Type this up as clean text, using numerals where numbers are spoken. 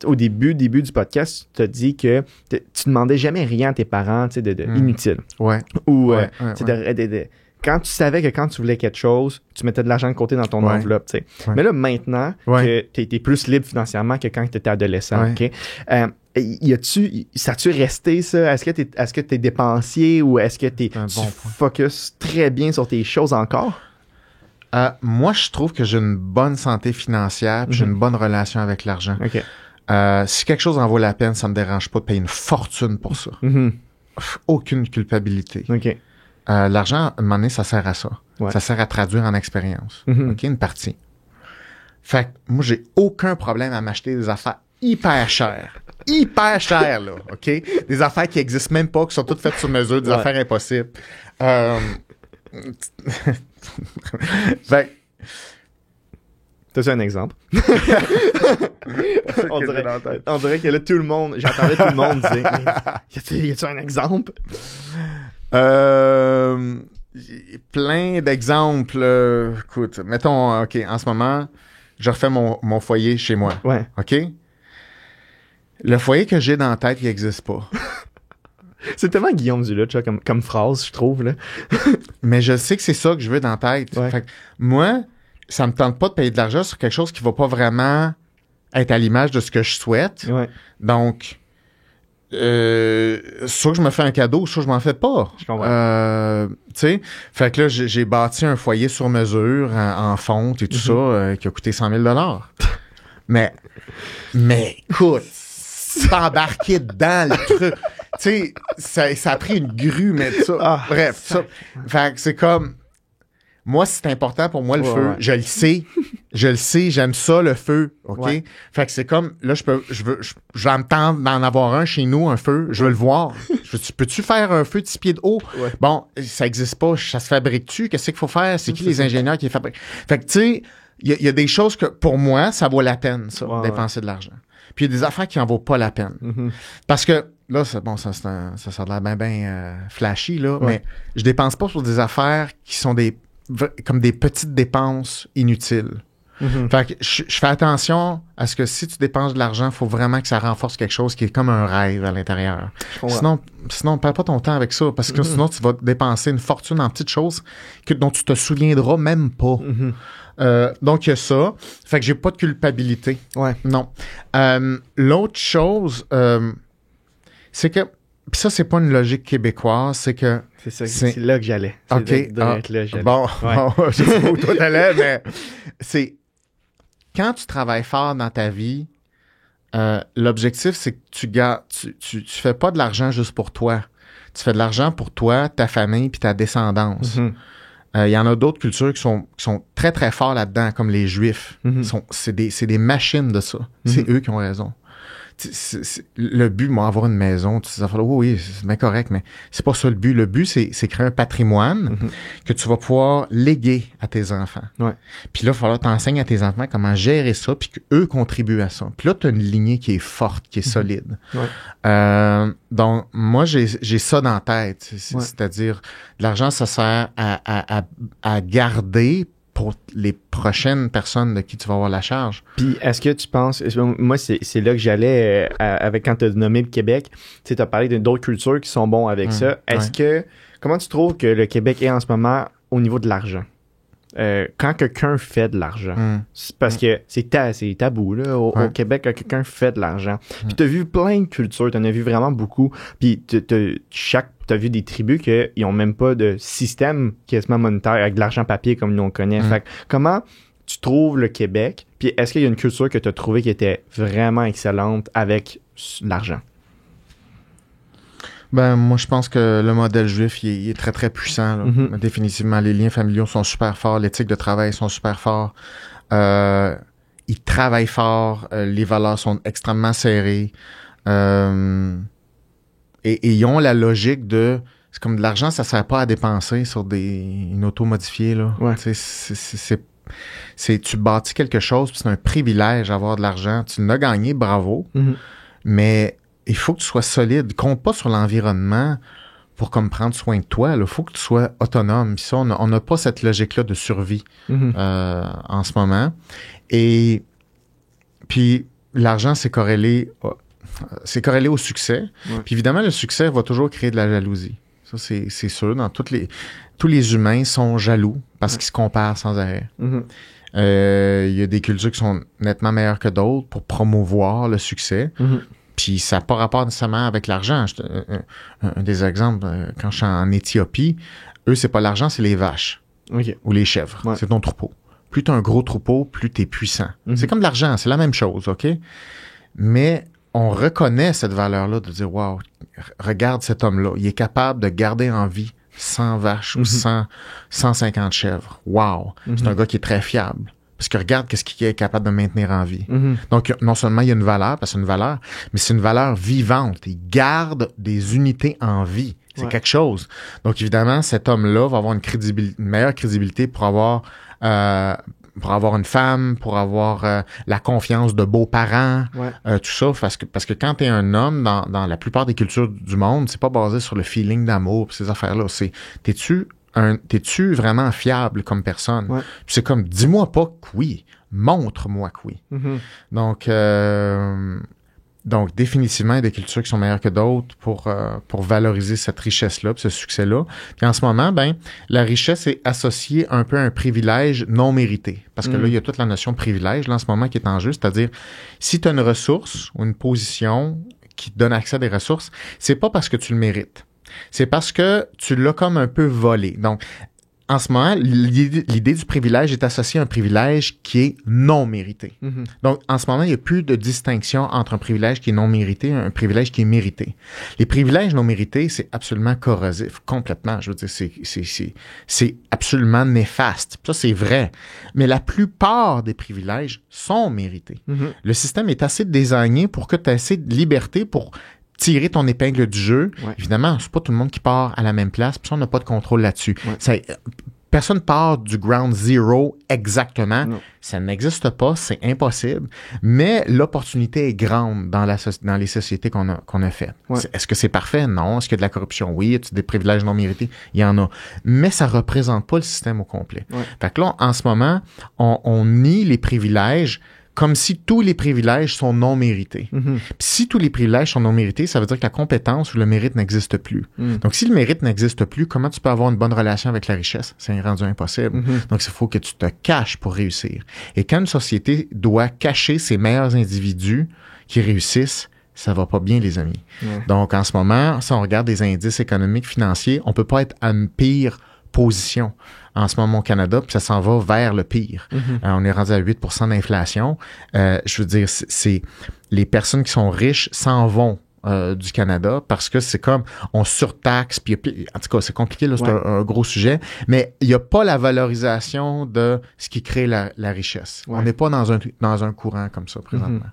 au début du podcast, tu as dit que tu demandais jamais rien à tes parents, tu sais, inutile. Ouais. Ou, ouais. quand tu savais que quand tu voulais quelque chose, tu mettais de l'argent de côté dans ton enveloppe, tu sais. Ouais. Mais là, maintenant que tu étais plus libre financièrement que quand tu étais adolescent, OK? Ça a-tu resté, ça? Est-ce que t'es dépensier ou est-ce que tu focus très bien sur tes choses encore? Moi, je trouve que j'ai une bonne santé financière puis j'ai une bonne relation avec l'argent. OK. Si quelque chose en vaut la peine, ça me dérange pas de payer une fortune pour ça. Aucune culpabilité. OK. L'argent, à un moment donné, ça sert à ça. Ouais. Ça sert à traduire en expérience. OK, une partie. Fait que moi, j'ai aucun problème à m'acheter des affaires hyper chères. Hyper chères, là. OK? Des affaires qui existent même pas, qui sont toutes faites sur mesure, des affaires impossibles. Fait T'as-tu un exemple? on dirait que là, tout le monde, j'entendais tout le monde dire, y a-tu un exemple? Plein d'exemples. Écoute, mettons, OK, en ce moment, je refais mon foyer chez moi. Ouais. OK? Le foyer que j'ai dans la tête, il n'existe pas. C'est tellement Guillaume Duluth, comme phrase, je trouve, là. Mais je sais que c'est ça que je veux dans la tête. Ouais. Fait que moi, ça me tente pas de payer de l'argent sur quelque chose qui va pas vraiment être à l'image de ce que je souhaite. Ouais. Donc, soit que je me fais un cadeau, soit je m'en fais pas. Je comprends. Tu sais, fait que là, j'ai bâti un foyer sur mesure en fonte et tout ça qui a coûté 100 000 $. Mais écoute, t'es embarqué dedans le truc. Tu sais, ça a pris une grue, mais ça. Bref, ça. Fait que c'est comme. Moi, c'est important pour moi, le feu. Ouais. Je le sais, j'aime ça, le feu. OK? Ouais. Fait que c'est comme, là, je vais me tendre d'en avoir un chez nous, un feu. Je veux le voir. Peux-tu faire un feu de 6 pieds de haut? Ouais. Bon, ça existe pas. Ça se fabrique-tu? Qu'est-ce qu'il faut faire? C'est qui les ingénieurs qui les fabriquent? Fait que, tu sais, il y a des choses que, pour moi, ça vaut la peine, ça, dépenser de l'argent. Puis il y a des affaires qui en vaut pas la peine. Parce que, là, ça a l'air bien flashy, là, mais je dépense pas sur des affaires qui sont comme des petites dépenses inutiles. Fait que je fais attention à ce que si tu dépenses de l'argent, il faut vraiment que ça renforce quelque chose qui est comme un rêve à l'intérieur. Sinon, ne perds pas ton temps avec ça, parce que sinon, tu vas dépenser une fortune en petites choses dont tu te souviendras même pas. Donc, il y a ça. Fait que j'ai pas de culpabilité. Ouais. Non. L'autre chose, c'est que puis ça, c'est pas une logique québécoise, c'est que... C'est là que j'allais. OK. Là, bon, je sais pas où toi t'allais, mais c'est... Quand tu travailles fort dans ta vie, l'objectif, c'est que tu fais pas de l'argent juste pour toi. Tu fais de l'argent pour toi, ta famille, puis ta descendance. Il y en a d'autres cultures qui sont très, très forts là-dedans, comme les Juifs. C'est des machines de ça. C'est eux qui ont raison. Le but, moi, avoir une maison, tu sais, oui, c'est bien correct, mais c'est pas ça le but. Le but, c'est créer un patrimoine que tu vas pouvoir léguer à tes enfants. Ouais. Puis là, il va falloir t'enseigner à tes enfants comment gérer ça, puis qu'eux contribuent à ça. Puis là, tu as une lignée qui est forte, qui est solide. Ouais. Donc, moi, j'ai ça dans la tête. C'est-à-dire, l'argent, ça sert à garder pour les prochaines personnes de qui tu vas avoir la charge. Puis, est-ce que tu penses... Moi, c'est là que j'allais avec quand tu as nommé le Québec. Tu as parlé d'autres cultures qui sont bons avec ça. Est-ce que... Comment tu trouves que le Québec est en ce moment au niveau de l'argent? Quand quelqu'un fait de l'argent. Parce que c'est tabou, là, au Québec, quand quelqu'un fait de l'argent. Puis tu as vu plein de cultures, tu en as vu vraiment beaucoup. Puis t'as vu des tribus qui n'ont même pas de système quasiment monétaire avec de l'argent papier comme nous on connaît. Fait que, comment tu trouves le Québec? Puis est-ce qu'il y a une culture que tu as trouvée qui était vraiment excellente avec l'argent? Ben, moi, je pense que le modèle juif, il est très, très puissant. Là. Définitivement, les liens familiaux sont super forts, l'éthique de travail sont super forts. Ils travaillent fort, les valeurs sont extrêmement serrées. Et ils ont la logique de... C'est comme de l'argent, ça sert pas à dépenser sur une auto modifiée. Là. Ouais. Tu bâtis quelque chose, puis c'est un privilège d'avoir de l'argent. Tu l'as gagné, bravo. Mais il faut que tu sois solide. Compte pas sur l'environnement pour comme prendre soin de toi. Il faut que tu sois autonome. Puis ça, on n'a pas cette logique-là de survie en ce moment. Et puis, l'argent, c'est corrélé au succès. Ouais. Puis évidemment, le succès va toujours créer de la jalousie. Ça, c'est sûr. Tous les humains sont jaloux parce qu'ils se comparent sans arrêt. Mm-hmm. Il y a des cultures qui sont nettement meilleures que d'autres pour promouvoir le succès. Mm-hmm. Puis ça n'a pas rapport nécessairement avec l'argent. Un des exemples, quand je suis en Éthiopie, eux, c'est pas l'argent, c'est les vaches ou les chèvres. Ouais. C'est ton troupeau. Plus tu as un gros troupeau, plus tu es puissant. Mm-hmm. C'est comme de l'argent, c'est la même chose, OK? Mais on reconnaît cette valeur-là de dire, wow, regarde cet homme-là, il est capable de garder en vie 100 vaches ou 150 chèvres. Wow! C'est un gars qui est très fiable. Parce que regarde qu'est-ce qu'il est capable de maintenir en vie. Donc, non seulement il y a une valeur, parce que c'est une valeur, mais c'est une valeur vivante. Il garde des unités en vie. C'est quelque chose. Donc, évidemment, cet homme-là va avoir une meilleure crédibilité pour avoir une femme, pour avoir la confiance de beaux-parents, tout ça. Parce que quand tu es un homme, dans la plupart des cultures du monde, c'est pas basé sur le feeling d'amour pis ces affaires-là. C'est, t'es-tu vraiment fiable comme personne? Ouais. Puis c'est comme, dis-moi pas que oui, montre-moi que oui. Mm-hmm. Donc, définitivement, il y a des cultures qui sont meilleures que d'autres pour valoriser cette richesse-là, ce succès-là. Puis en ce moment, la richesse est associée un peu à un privilège non mérité. Parce que là, il y a toute la notion de privilège, là, en ce moment, qui est en jeu. C'est-à-dire, si tu as une ressource ou une position qui te donne accès à des ressources, c'est pas parce que tu le mérites. C'est parce que tu l'as comme un peu volé. Donc, en ce moment, l'idée du privilège est associée à un privilège qui est non mérité. Mm-hmm. Donc, en ce moment, il n'y a plus de distinction entre un privilège qui est non mérité et un privilège qui est mérité. Les privilèges non mérités, c'est absolument corrosif, complètement. Je veux dire, c'est absolument néfaste. Ça, c'est vrai. Mais la plupart des privilèges sont mérités. Mm-hmm. Le système est assez désigné pour que tu aies assez de liberté pour tirer ton épingle du jeu. Ouais. Évidemment, c'est pas tout le monde qui part à la même place, puis ça, on n'a pas de contrôle là-dessus. Ouais. Personne part du ground zero exactement. Non. Ça n'existe pas, c'est impossible. Mais l'opportunité est grande dans les sociétés qu'on a faites. Ouais. Est-ce que c'est parfait? Non. Est-ce qu'il y a de la corruption? Oui. Y a des privilèges non mérités? Il y en a. Mais ça représente pas le système au complet. Ouais. Fait que là, en ce moment, on nie les privilèges comme si tous les privilèges sont non mérités. Mm-hmm. Puis si tous les privilèges sont non mérités, ça veut dire que la compétence ou le mérite n'existe plus. Mm. Donc, si le mérite n'existe plus, comment tu peux avoir une bonne relation avec la richesse? C'est rendu impossible. Mm-hmm. Donc, il faut que tu te caches pour réussir. Et quand une société doit cacher ses meilleurs individus qui réussissent, ça va pas bien, les amis. Ouais. Donc, en ce moment, si on regarde des indices économiques, financiers, on peut pas être à une pire position en ce moment au Canada, puis ça s'en va vers le pire. Mm-hmm. On est rendu à 8% d'inflation. Je veux dire, c'est les personnes qui sont riches s'en vont du Canada parce que c'est comme on surtaxe, puis en tout cas, c'est compliqué, là, c'est un gros sujet, mais il n'y a pas la valorisation de ce qui crée la richesse. Ouais. On n'est pas dans un courant comme ça présentement. Mm-hmm.